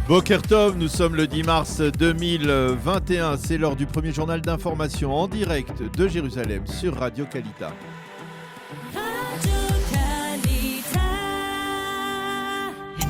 Boker Tov, nous sommes le 10 mars 2021, c'est l'heure du premier journal d'information en direct de Jérusalem sur Radio Kalita.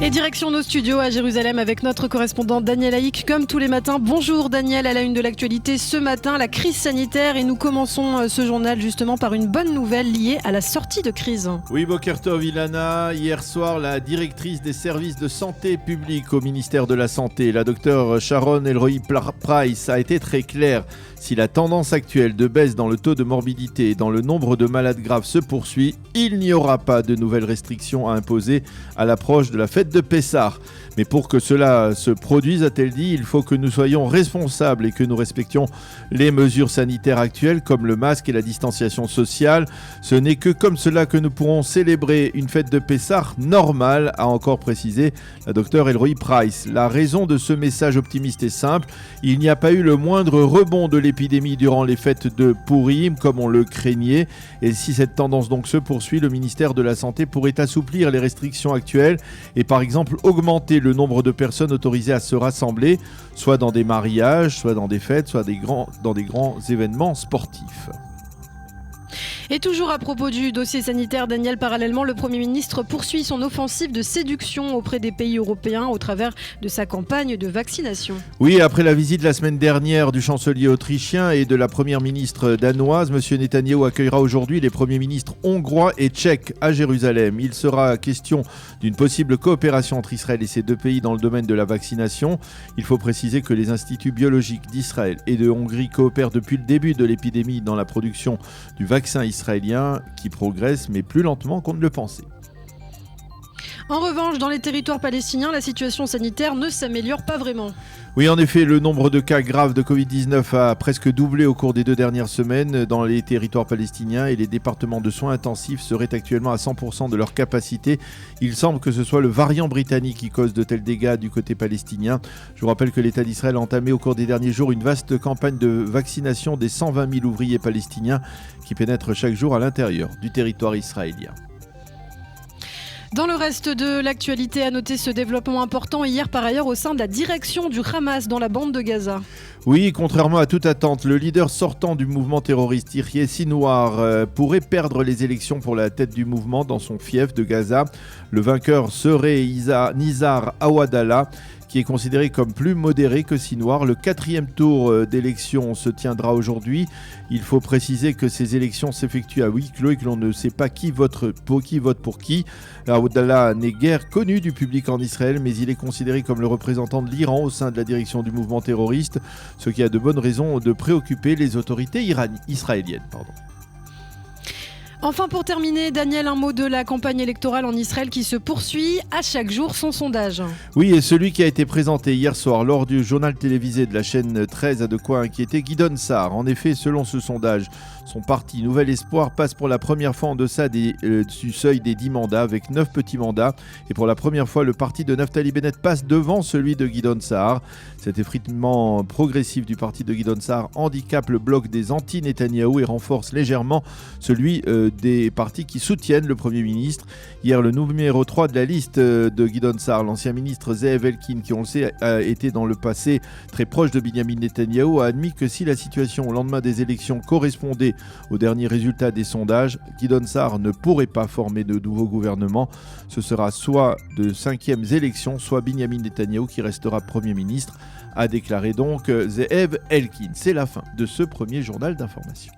Et direction nos studios à Jérusalem avec notre correspondant Daniel Haïk, comme tous les matins. Bonjour Daniel, à la une de l'actualité ce matin, la crise sanitaire. Et nous commençons ce journal justement par une bonne nouvelle liée à la sortie de crise. Oui, Boker Tov, Ilana. Hier soir, la directrice des services de santé publique au ministère de la Santé, la docteure Sharon Elroi-Price, a été très claire. Si la tendance actuelle de baisse dans le taux de morbidité et dans le nombre de malades graves se poursuit, il n'y aura pas de nouvelles restrictions à imposer à l'approche de la fête de Pessah. Mais pour que cela se produise, a-t-elle dit, il faut que nous soyons responsables et que nous respections les mesures sanitaires actuelles comme le masque et la distanciation sociale. Ce n'est que comme cela que nous pourrons célébrer une fête de Pessah normale, a encore précisé la docteure Elroi-Price. La raison de ce message optimiste est simple, il n'y a pas eu le moindre rebond de l'épidémie durant les fêtes de Purim comme on le craignait. Et si cette tendance donc se poursuit, le ministère de la Santé pourrait assouplir les restrictions actuelles et par exemple augmenter le nombre de personnes autorisées à se rassembler, soit dans des mariages, soit dans des fêtes, soit dans des grands événements sportifs. Et toujours à propos du dossier sanitaire, Daniel, parallèlement, le Premier ministre poursuit son offensive de séduction auprès des pays européens au travers de sa campagne de vaccination. Oui, après la visite la semaine dernière du chancelier autrichien et de la première ministre danoise, M. Netanyahou accueillera aujourd'hui les premiers ministres hongrois et tchèques à Jérusalem. Il sera question d'une possible coopération entre Israël et ces deux pays dans le domaine de la vaccination. Il faut préciser que les instituts biologiques d'Israël et de Hongrie coopèrent depuis le début de l'épidémie dans la production du vaccin israélien qui progresse mais plus lentement qu'on ne le pensait. En revanche, dans les territoires palestiniens, la situation sanitaire ne s'améliore pas vraiment. Oui, en effet, le nombre de cas graves de Covid-19 a presque doublé au cours des 2 dernières semaines dans les territoires palestiniens et les départements de soins intensifs seraient actuellement à 100% de leur capacité. Il semble que ce soit le variant britannique qui cause de tels dégâts du côté palestinien. Je vous rappelle que l'État d'Israël a entamé au cours des derniers jours une vaste campagne de vaccination des 120 000 ouvriers palestiniens qui pénètrent chaque jour à l'intérieur du territoire israélien. Dans le reste de l'actualité, à noter ce développement important hier par ailleurs au sein de la direction du Hamas dans la bande de Gaza. Oui, contrairement à toute attente, le leader sortant du mouvement terroriste Yahya Sinwar pourrait perdre les élections pour la tête du mouvement dans son fief de Gaza. Le vainqueur serait Nizar Awadallah, qui est considéré comme plus modéré que Sinwar. Le 4e tour d'élection se tiendra aujourd'hui. Il faut préciser que ces élections s'effectuent à huis clos et que l'on ne sait pas qui vote pour qui. Awadallah n'est guère connu du public en Israël, mais il est considéré comme le représentant de l'Iran au sein de la direction du mouvement terroriste, ce qui a de bonnes raisons de préoccuper les autorités israéliennes. Enfin, pour terminer, Daniel, un mot de la campagne électorale en Israël qui se poursuit à chaque jour son sondage. Oui, et celui qui a été présenté hier soir lors du journal télévisé de la chaîne 13 a de quoi inquiéter Gideon Sa'ar. En effet, selon ce sondage, son parti Nouvel Espoir passe pour la première fois en deçà du seuil des 10 mandats avec 9 petits mandats. Et pour la première fois, le parti de Naftali Bennett passe devant celui de Gideon Sa'ar. Cet effritement progressif du parti de Gideon Sa'ar handicape le bloc des anti-Netanyahou et renforce légèrement celui des partis qui soutiennent le Premier ministre. Hier, le numéro 3 de la liste de Gideon Sa'ar, l'ancien ministre Ze'ev Elkin, qui on le sait a été dans le passé très proche de Binyamin Netanyahou, a admis que si la situation au lendemain des élections correspondait aux derniers résultats des sondages, Gideon Sa'ar ne pourrait pas former de nouveau gouvernement. Ce sera soit de 5e élections, soit Binyamin Netanyahou qui restera Premier ministre, a déclaré donc Ze'ev Elkin. C'est la fin de ce premier journal d'information.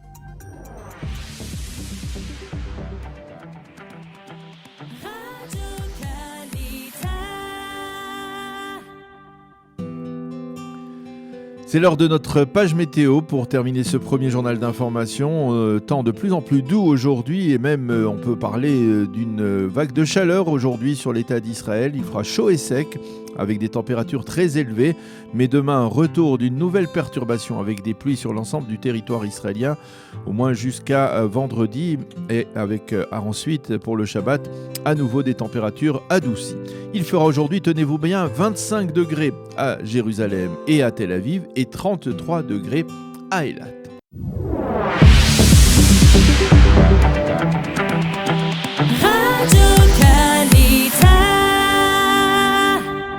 C'est l'heure de notre page météo pour terminer ce premier journal d'information. Temps de plus en plus doux aujourd'hui et même on peut parler d'une vague de chaleur aujourd'hui sur l'État d'Israël. Il fera chaud et sec avec des températures très élevées. Mais demain, retour d'une nouvelle perturbation avec des pluies sur l'ensemble du territoire israélien, au moins jusqu'à vendredi. Et avec ensuite, pour le Shabbat, à nouveau des températures adoucies. Il fera aujourd'hui, tenez-vous bien, 25 degrés à Jérusalem et à Tel Aviv et 33 degrés à Eilat.